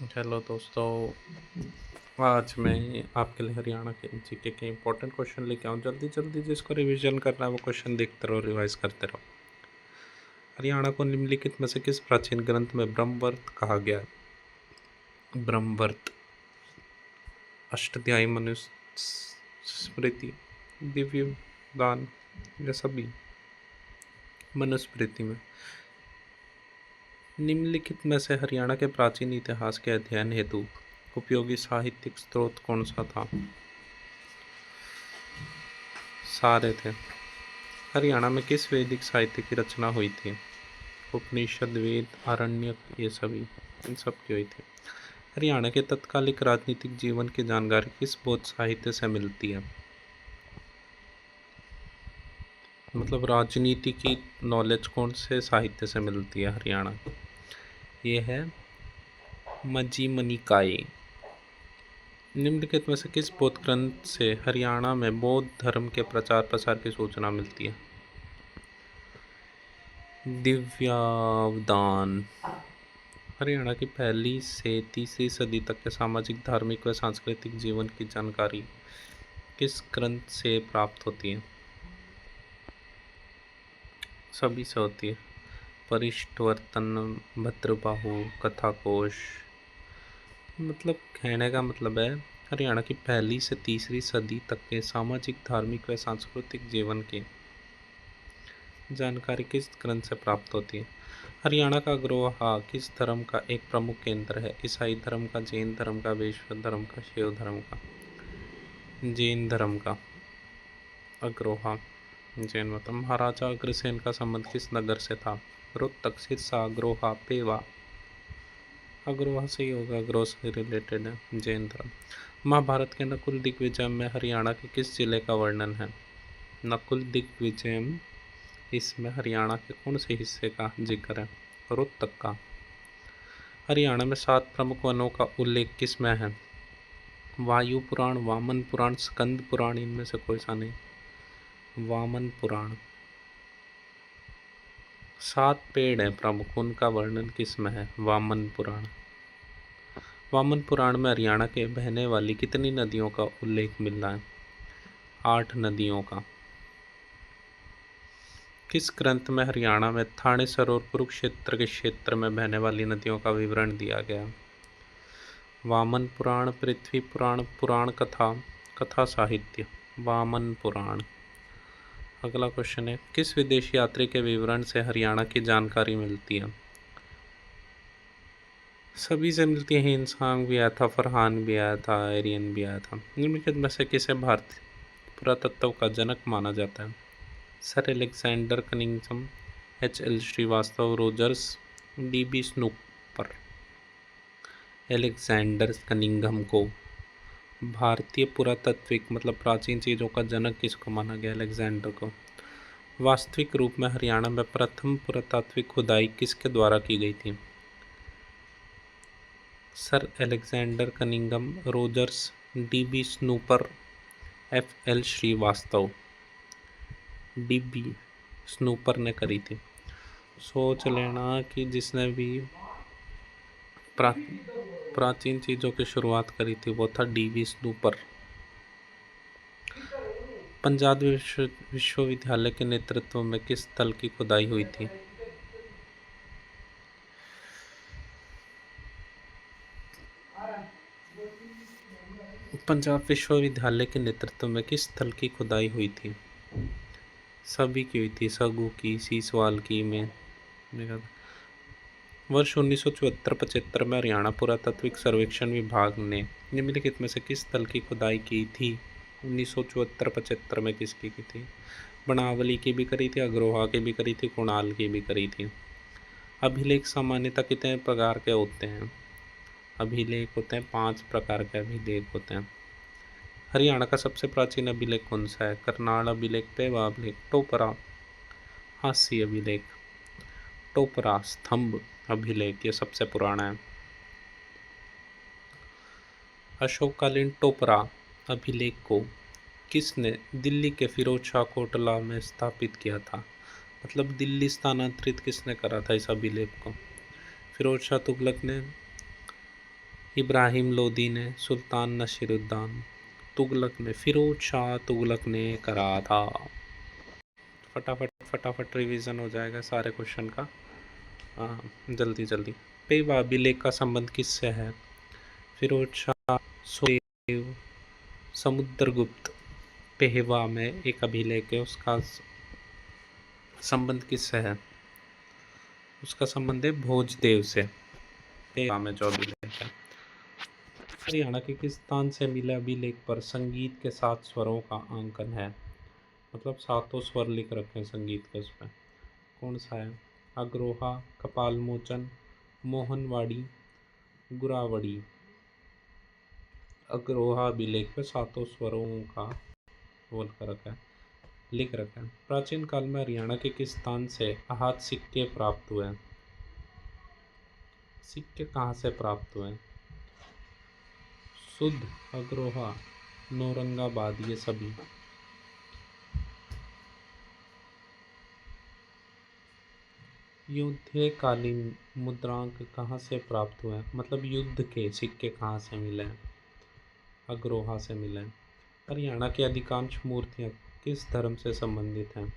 Hello दोस्तों। आज मैं आपके लिए हरियाणा के जीके के इम्पोर्टेंट क्वेश्चन लेके आऊँ। जल्दी जल्दी जिसको रिवीजन करना है वो क्वेश्चन देखते रहो, रिवाइज करते रहो। हरियाणा को निम्नलिखित में से किस प्राचीन ग्रंथ में ब्रह्मवर्त कहा गया है? ब्रह्मवर्त अष्टाध्यायी, मनुस्मृति, दिव्य दान या सभी? मनुस्मृति में। निम्नलिखित में से हरियाणा के प्राचीन इतिहास के अध्ययन हेतु उपयोगी साहित्यिक स्रोत कौन सा था? सारे थे। हरियाणा में किस वैदिक साहित्य की रचना हुई थी? उपनिषद, वेद, आरण्यक, ये सभी, इन सब की हुई थी। हरियाणा के तत्कालिक राजनीतिक जीवन की जानकारी किस बौद्ध साहित्य से मिलती है? मतलब राजनीति की नॉलेज कौन से साहित्य से मिलती है हरियाणा की? ये है मजीमनी निकाय। निम्नलिखित में से किस बौद्ध ग्रंथ से हरियाणा में बौद्ध धर्म के प्रचार प्रसार की सूचना मिलती है? दिव्यावदान। हरियाणा की पहली से तीसरी सदी तक के सामाजिक, धार्मिक व सांस्कृतिक जीवन की जानकारी किस ग्रंथ से प्राप्त होती है? सभी से होती है। परिष्टवर्तन, भद्रबाहु, कथाकोश। मतलब कहने का मतलब है हरियाणा की पहली से तीसरी सदी तक के सामाजिक, धार्मिक व सांस्कृतिक जीवन की जानकारी किस ग्रंथ से प्राप्त होती है? हरियाणा का अग्रोहा किस धर्म का एक प्रमुख केंद्र है? ईसाई धर्म का, जैन धर्म का, वैष्णव धर्म का, शैव धर्म का? जैन धर्म का अग्रोहा। जैन मतलब। महाराजा अग्रसेन का संबंध किस नगर से था? रोहतक, सिरसा, अग्रोहा, पेवा? अग्रोहा से ही होगा, अग्रोह से रिलेटेड है जैन धर्म। महाभारत के नकुल दिग्विजय में हरियाणा के किस जिले का वर्णन है? नकुल दिग्विजय, इसमें हरियाणा के कौन से हिस्से का जिक्र है? रोहतक का। हरियाणा में 7 प्रमुख वनों का उल्लेख किस में है? वायु पुराण, वामन पुराण, स्कंद पुराण, इनमें से कोई सा नहीं। वामन पुराण। 7 पेड़ हैं प्रमुख, उनका वर्णन किस में है? वामन पुराण। वामन पुराण में हरियाणा के बहने वाली कितनी नदियों का उल्लेख मिल रहा है? 8 नदियों का। किस ग्रंथ में हरियाणा में थानेसर और कुरुक्षेत्र के क्षेत्र में बहने वाली नदियों का विवरण दिया गया? वामन पुराण, पृथ्वी पुराण, पुराण कथा, कथा साहित्य? वामन पुराण। अगला क्वेश्चन है, किस विदेशी यात्री के विवरण से हरियाणा की जानकारी मिलती है? सभी से मिलती है। हिंसांग भी आया था, फरहान भी आया था, एरियन भी आया था। निम्नलिखित में से किसे भारतीय पुरातत्व का जनक माना जाता है? Sir Alexander Cunningham, H L. Srivastava, Rogers, D B. Spooner. Alexander Cunningham को भारतीय पुरातात्विक मतलब प्राचीन चीज़ों का जनक किसको माना गया? अलेक्जेंडर को। वास्तविक रूप में हरियाणा में प्रथम पुरातात्विक खुदाई किसके द्वारा की गई थी? Sir Alexander Cunningham, Rogers, D B. Spooner, F L. Srivastava. D B. Spooner ने करी थी। सोच लेना कि जिसने भी प्राचीन चीज़ों की शुरुआत करी थी वो था डी.बी. स्नूपर। पंजाब विश्वविद्यालय के नेतृत्व में किस स्थल की खुदाई हुई थी? पंजाब विश्वविद्यालय के नेतृत्व में किस स्थल की खुदाई हुई थी? सभी की हुई थी, सगू की, सीसवाल की में। वर्ष 1974-75 में हरियाणा पुरातात्विक सर्वेक्षण विभाग ने निम्नलिखित में से किस स्थल की खुदाई की थी? 1974-75 में किसकी की थी? बनावली की भी करी थी, अग्रोहा की भी करी थी, कुणाल की भी करी थी। अभिलेख सामान्यतः कितने प्रकार के होते हैं? अभिलेख होते हैं 5 प्रकार के अभिलेख होते हैं। हरियाणा का सबसे प्राचीन अभिलेख कौन सा है? करनाल अभिलेख, पेवा अभिलेख, टोपरा, हास्य अभिलेख? टोपरा स्तंभ अभिलेख ये सबसे पुराना है। अशोककालीन टोपरा अभिलेख को किसने दिल्ली के फिरोज शाह कोटला में स्थापित किया था? मतलब दिल्ली स्थानांतरित किसने करा था इस अभिलेख को? फिरोज शाह तुगलक ने इब्राहिम लोदी ने, सुल्तान नसीरुद्दौन तुगलक ने, फिरोज शाह तुगलक ने करा था। फटाफट फटाफट रिवीजन हो जाएगा सारे क्वेश्चन का। जल्दी जल्दी। पेवा अभिलेख का संबंध किससे है? फिरोज शाह, सुहेलदेव, समुद्रगुप्त। पेहवा में एक अभिलेख है, उसका संबंध किससे है? उसका संबंध है भोजदेव से। पेहवा में जो अभिलेख है। हरियाणा के किस स्थान से मिले अभिलेख पर संगीत के 7 स्वरों का अंकन है? मतलब 7 स्वर लिख रखे हैं संगीत के उसमें। कौन सा है? अग्रोहा, कपालमोचन, मोहनवाड़ी, गुरावड़ी। अग्रोहा अभिलेख पे 7 स्वरों का बोल कर रखा है, लिख रखा है। प्राचीन काल में हरियाणा के किस स्थान से आहत सिक्के प्राप्त हुए? सिक्के कहाँ से प्राप्त हुए? सुध, अग्रोहा, नौरंगाबाद, ये सभी। युद्धकालीन मुद्रांक कहाँ से प्राप्त हुए? मतलब युद्ध के सिक्के कहाँ से मिले? अग्रोहा से मिले। हरियाणा की अधिकांश मूर्तियाँ किस धर्म से संबंधित हैं?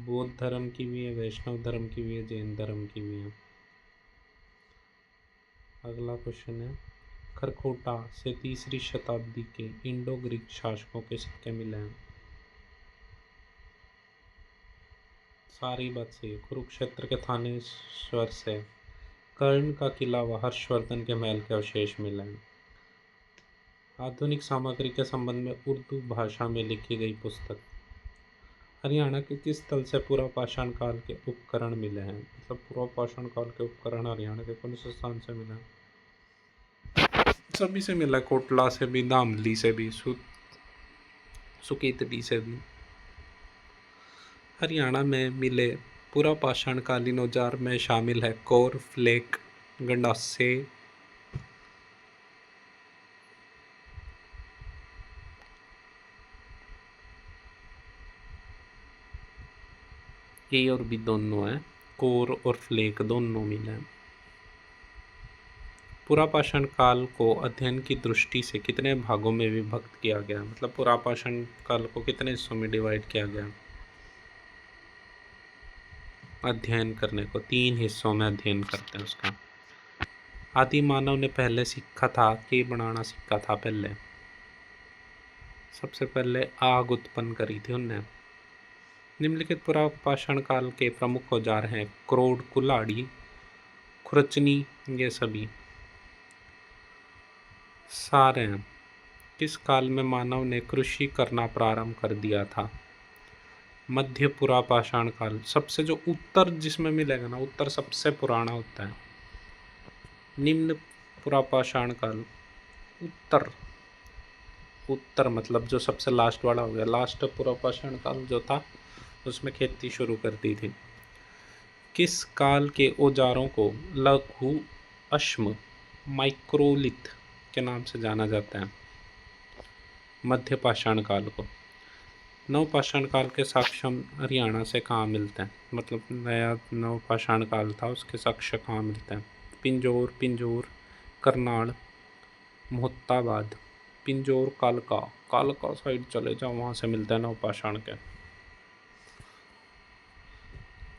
बौद्ध धर्म की भी है, वैष्णव धर्म की भी है, जैन धर्म की भी है। अगला क्वेश्चन है, खरखोटा से 3री शताब्दी के इंडो ग्रीक शासकों के सिक्के मिले हैं। सारी बात सही है। कुरुक्षेत्र के थानेश्वर से कर्ण का किला व हर्षवर्धन के महल के अवशेष मिले हैं। आधुनिक सामग्री के संबंध में उर्दू भाषा में लिखी गई पुस्तक। हरियाणा के किस स्थल से पूर्व पाषाण काल के उपकरण मिले हैं? मतलब पूर्व पाषाण काल के उपकरण हरियाणा के कौन से स्थान से मिले हैं? सभी से मिला, कोटला से भी, दामली से भी, सुकेतडी से भी। हरियाणा में मिले पूर्व पाषाण कालीन औजार में शामिल है कोर, फ्लेक, गंडासे, ये और भी दोनों है, कोर और फ्लेक दोनों मिले हैं। पुरापाषाण काल को अध्ययन की दृष्टि से कितने भागों में विभक्त किया गया? मतलब पुरापाषाण काल को कितने हिस्सों में डिवाइड किया गया? अध्ययन करने को 3 हिस्सों में अध्ययन करते हैं उसका। आदि मानव ने पहले सीखा था कि बनाना सीखा था? पहले सबसे पहले आग उत्पन्न करी थी उनने। निम्नलिखित पुरापाषाण काल के प्रमुख औजार हैं क्रोड, कुल्हाड़ी, खुरचनी, ये सभी सारे हैं। किस काल में मानव ने कृषि करना प्रारंभ कर दिया था? मध्य पुरापाषाण काल। सबसे जो उत्तर जिसमें मिलेगा ना, उत्तर सबसे पुराना होता है। निम्न पुरापाषाण काल, उत्तर, उत्तर मतलब जो सबसे लास्ट वाला हो गया। लास्ट पुरापाषाण काल जो था उसमें खेती शुरू कर दी थी। किस काल के औजारों को लघु अश्म, माइक्रोलिथ के नाम से जाना जाता है? मध्य पाषाण काल को। नवपाषाण काल के साक्ष्य हरियाणा से कहाँ मिलते हैं? मतलब नया नवपाषाण काल था, उसके साक्ष्य कहाँ मिलते हैं? पिंजौर, पिंजौर, करनाल, मोहत्ताबाद। पिंजौर, कालका, कालका साइड चले जाओ, वहाँ से मिलते हैं नवपाषाण के।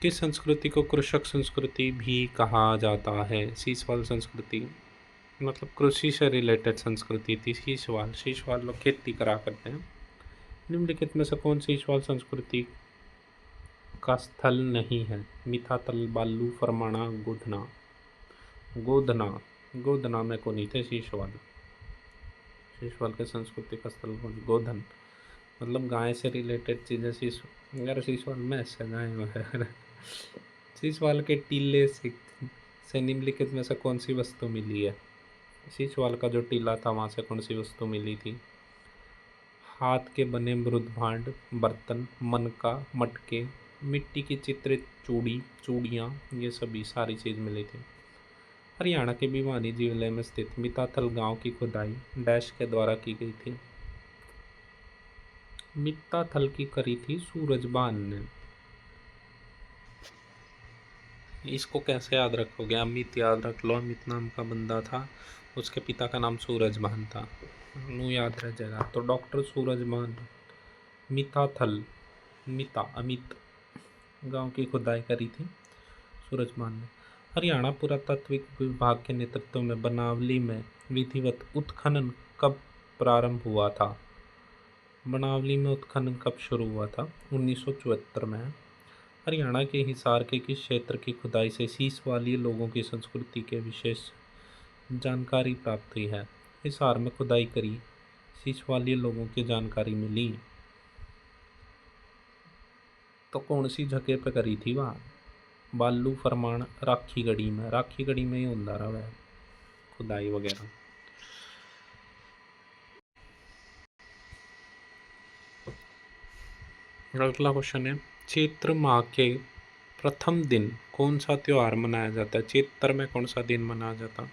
किस संस्कृति को कृषक संस्कृति भी कहा जाता है? सीसवाल संस्कृति। मतलब कृषि से रिलेटेड संस्कृति थी सीसवाल। सीसवाल लोग खेती करा करते हैं। निम्नलिखित में से कौन सीसवाल संस्कृति का स्थल नहीं है? मिथातल, बालू, फरमाना, गोधना। गोधना, गोधना में को नहीं थे सीसवाल। सीसवाल के संस्कृति का स्थल कौन? गोधन। मतलब गाय से रिलेटेड चीज़ें अगर सीसवाल में ऐसे गाय वगैरह। सीसवाल के टीले से निम्नलिखित में से कौन सी वस्तु मिली है? सीसवाल का जो टीला था वहाँ से कौन सी वस्तु मिली थी? हाथ के बने मृद भांड, बर्तन, मनका, मटके, मिट्टी की चित्रित चूड़ी, चूड़ियाँ, ये सभी सारी चीज़ मिली थी। हरियाणा के भिवानी जिले में स्थित मिताथल गांव की खुदाई डैश के द्वारा की गई थी? मिताथल की करी थी सूरजबान ने। इसको कैसे याद रखोगे? अमित याद रख लो, अमित नाम का बंदा था, उसके पिता का नाम सूरजभान था, नू याद रह जाएगा। तो डॉक्टर सूरजभान मिताथल, मिता अमित गांव की खुदाई करी थी सूरजभान ने। हरियाणा पुरातात्विक विभाग के नेतृत्व में बनावली में विधिवत उत्खनन कब प्रारंभ हुआ था? बनावली में उत्खनन कब शुरू हुआ था? 1974 में। हरियाणा के हिसार के किस क्षेत्र की खुदाई से सीसवालीय लोगों की संस्कृति के विशेष जानकारी प्राप्त हुई है? हिसार में खुदाई करी, सीसवालीय लोगों की जानकारी मिली। तो कौन सी जगह पे करी थी वहाँ? बालू फरमान राखी गढ़ी में, राखी गढ़ी में ही होता रहा है खुदाई वगैरह। अगला क्वेश्चन है, चैत्र माह के प्रथम दिन कौन सा त्योहार मनाया जाता है? चैत्र में कौन सा दिन मनाया जाता?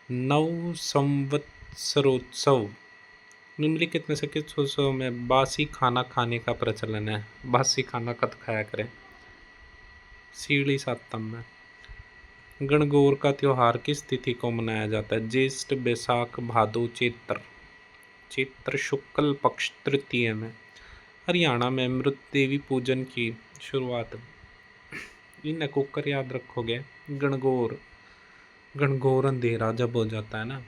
नव संवत्सरोत्सव। निम्नलिखित में से किस उत्सव में बासी खाना खाने का प्रचलन है? बासी खाना कब खाया करें? सीढ़ी सातम में। गणगौर का त्योहार किस तिथि को मनाया जाता है? ज्येष्ठ, बैसाख, भादो, चैत्र। चैत्र शुक्ल पक्ष तृतीय में। हरियाणा में मृत देवी पूजन की शुरुआत, इन कुकर याद रखोगे। गणगौर, गणगौर अंधेरा जब हो जाता है ना,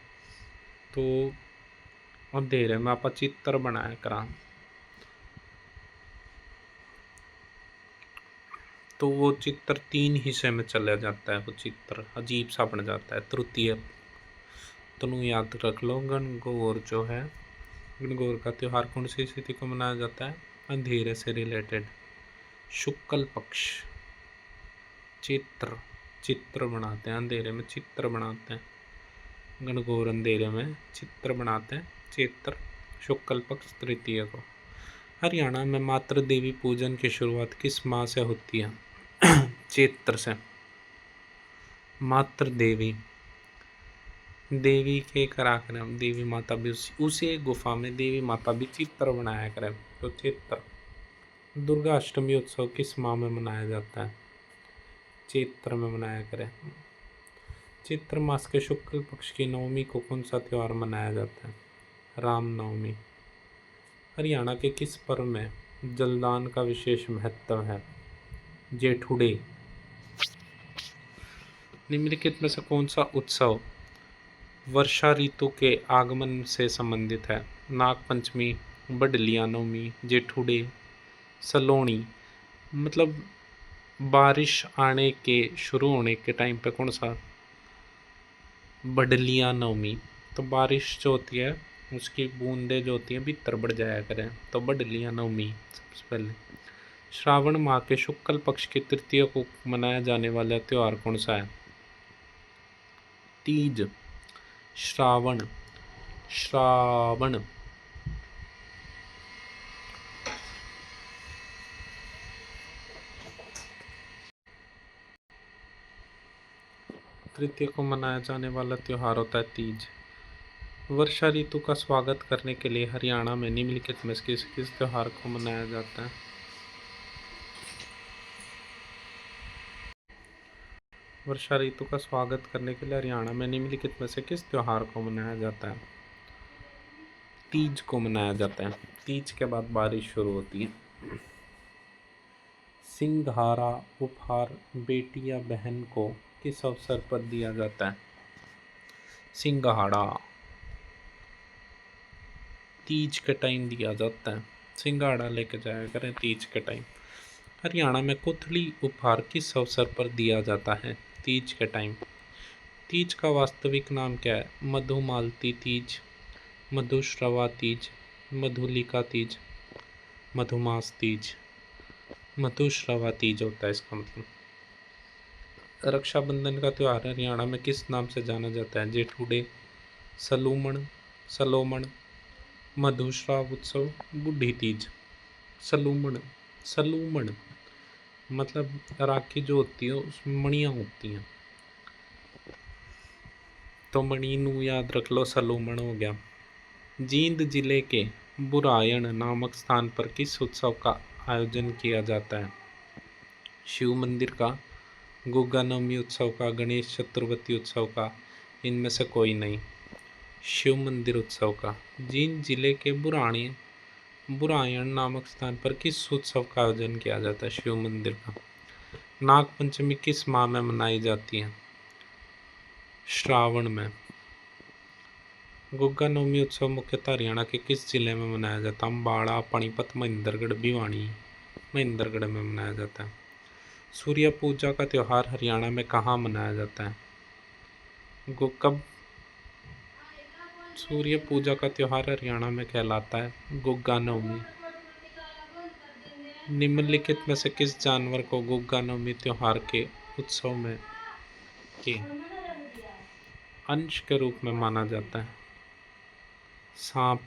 तो अंधेरे में आप चित्र बनाया करा, तो वो चित्र 3 हिस्से में चला जाता है, वो चित्र अजीब सा बन जाता है। तृतीय तो याद रख लो। गणगौर जो है, गणगौर का त्योहार कौन सी स्थिति को मनाया जाता है? अंधेरे से रिलेटेड। शुक्ल पक्ष। चित्र, चित्र बनाते हैं अंधेरे में, चित्र बनाते हैं। गणगौर अंधेरे में चित्र बनाते हैं। चैत्र शुक्ल पक्ष तृतीय को। हरियाणा में मातृ देवी पूजन की शुरुआत किस माह से होती है? चैत्र से। मातृ देवी, देवी के करा करें हम, देवी माता भी उसी गुफा में देवी माता भी चित्र बनाया करें, तो चैत्र। दुर्गा अष्टमी उत्सव किस माह में मनाया जाता है? चैत्र में मनाया करें। चैत्र मास के शुक्ल पक्ष की नवमी को कौन सा त्योहार मनाया जाता है? राम नवमी। हरियाणा के किस पर्व में जलदान का विशेष महत्व है? जेठुडे। निम्नलिखित में से कौन सा उत्सव वर्षा ऋतु के आगमन से संबंधित है? नाग पंचमी, बडलिया नवमी, जेठुडे, सलोनी। मतलब बारिश आने के शुरू होने के टाइम पे कौन सा? बडलिया नवमी। तो बारिश जो होती है उसकी बूंदें जो होती हैं भीतर बढ़ जाया करें, तो बडलिया नवमी सबसे पहले। श्रावण माह के शुक्ल पक्ष की तृतीय को मनाया जाने वाला त्योहार कौन सा है? तीज। श्रावण, श्रावण। तृतीय को मनाया जाने वाला त्योहार होता है तीज। वर्षा ऋतु का स्वागत करने के लिए हरियाणा में निम्नलिखित में किस किस त्योहार को मनाया जाता है? वर्षा ऋतु का स्वागत करने के लिए हरियाणा में निम्नलिखित में से किस त्योहार को मनाया जाता है? तीज को मनाया जाता है। तीज के बाद बारिश शुरू होती है। सिंघारा उपहार बेटी या बहन को किस अवसर पर दिया जाता है? सिंघाड़ा तीज के टाइम दिया जाता है। सिंघाड़ा लेके जाया करें तीज के टाइम। हरियाणा में कोथली उपहार किस अवसर पर दिया जाता है? तीज के टाइम। तीज का वास्तविक नाम क्या है? मधुमालती तीज, मधुश्रवा तीज, मधुलिका तीज, मधुमास तीज। मधुश्रवा तीज होता है इसका मतलब। रक्षाबंधन का त्योहार हरियाणा में किस नाम से जाना जाता है? जेठुडे, सलूमण, सलोमण, मधुश्राव उत्सव, बूढ़ी तीज। सलूमण, सलूमण मतलब राखी जो होती है उसमें मणियाँ होती हैं, तो मणि नू याद रख लो, सलूमण हो गया। जींद जिले के बुरायन नामक स्थान पर किस उत्सव का आयोजन किया जाता है? शिव मंदिर का, गुग्गा नवमी उत्सव का, गणेश चतुर्थी उत्सव का, इनमें से कोई नहीं। शिव मंदिर उत्सव का। जींद जिले के बुरायन नामक स्थान पर किस उत्सव का आयोजन किया जाता है? शिव मंदिर का। नाग पंचमी किस माह में मनाई जाती है? श्रावण में। गुग्गा नवमी उत्सव मुख्यतः हरियाणा के किस जिले में मनाया जाता है? अम्बाड़ा, पानीपत, महेंद्रगढ़, भिवानी। महेंद्रगढ़ में मनाया जाता है। सूर्य पूजा का त्योहार हरियाणा में कहाँ मनाया जाता है? कब सूर्य पूजा का त्योहार हरियाणा में कहलाता है? गुग्गा नवमी। निम्नलिखित में से किस जानवर को गुग्गा नवमी त्योहार के उत्सव में के अंश के रूप में माना जाता है? सांप,